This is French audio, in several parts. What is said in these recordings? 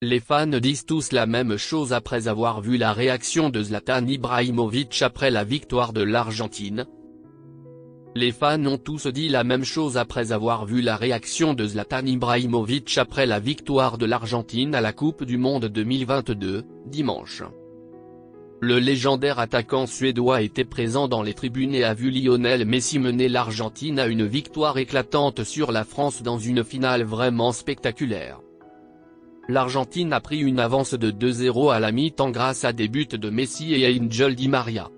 Les fans disent tous la même chose après avoir vu la réaction de Zlatan Ibrahimović après la victoire de l'Argentine. Les fans ont tous dit la même chose après avoir vu la réaction de Zlatan Ibrahimović après la victoire de l'Argentine à la Coupe du Monde 2022, dimanche. Le légendaire attaquant suédois était présent dans les tribunes et a vu Lionel Messi mener l'Argentine à une victoire éclatante sur la France dans une finale vraiment spectaculaire. L'Argentine a pris une avance de 2-0 à la mi-temps grâce à des buts de Messi et Ángel Di María.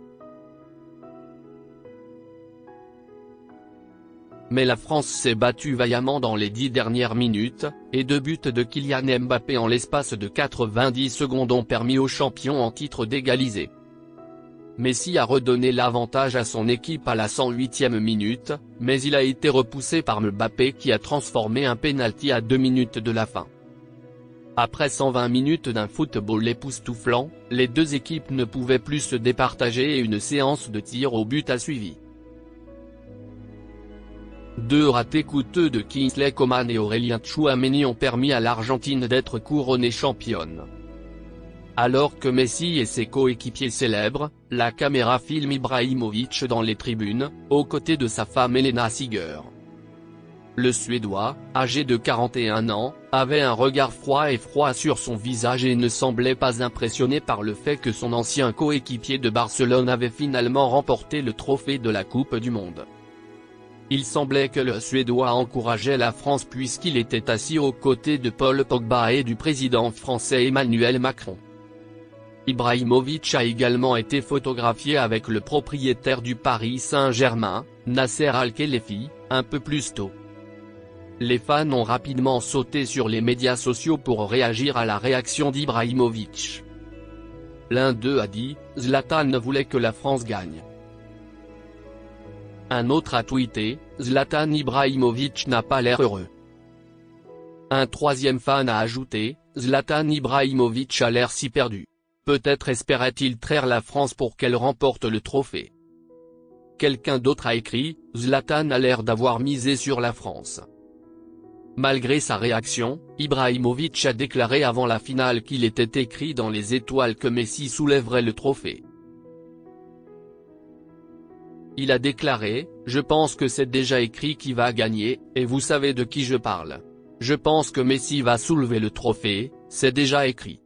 Mais la France s'est battue vaillamment dans les 10 dernières minutes, et 2 buts de Kylian Mbappé en l'espace de 90 secondes ont permis aux champions en titre d'égaliser. Messi a redonné l'avantage à son équipe à la 108e minute, mais il a été repoussé par Mbappé qui a transformé un pénalty à 2 minutes de la fin. Après 120 minutes d'un football époustouflant, les deux équipes ne pouvaient plus se départager et une séance de tirs au but a suivi. 2 ratés coûteux de Kingsley Coman et Aurélien Tchouaméni ont permis à l'Argentine d'être couronnée championne. Alors que Messi et ses coéquipiers célèbrent, la caméra filme Ibrahimović dans les tribunes, aux côtés de sa femme Helena Siger. Le Suédois, âgé de 41 ans, avait un regard froid sur son visage et ne semblait pas impressionné par le fait que son ancien coéquipier de Barcelone avait finalement remporté le trophée de la Coupe du Monde. Il semblait que le Suédois encourageait la France puisqu'il était assis aux côtés de Paul Pogba et du président français Emmanuel Macron. Ibrahimović a également été photographié avec le propriétaire du Paris Saint-Germain, Nasser Al-Khelaifi, un peu plus tôt. Les fans ont rapidement sauté sur les médias sociaux pour réagir à la réaction d'Ibrahimović. L'un d'eux a dit « Zlatan voulait que la France gagne ». Un autre a tweeté « Zlatan Ibrahimović n'a pas l'air heureux ». Un troisième fan a ajouté « Zlatan Ibrahimović a l'air si perdu. Peut-être espérait-il traire la France pour qu'elle remporte le trophée ». Quelqu'un d'autre a écrit « Zlatan a l'air d'avoir misé sur la France ». Malgré sa réaction, Ibrahimović a déclaré avant la finale qu'il était écrit dans les étoiles que Messi soulèverait le trophée. Il a déclaré « Je pense que c'est déjà écrit qui va gagner, et vous savez de qui je parle. Je pense que Messi va soulever le trophée, c'est déjà écrit.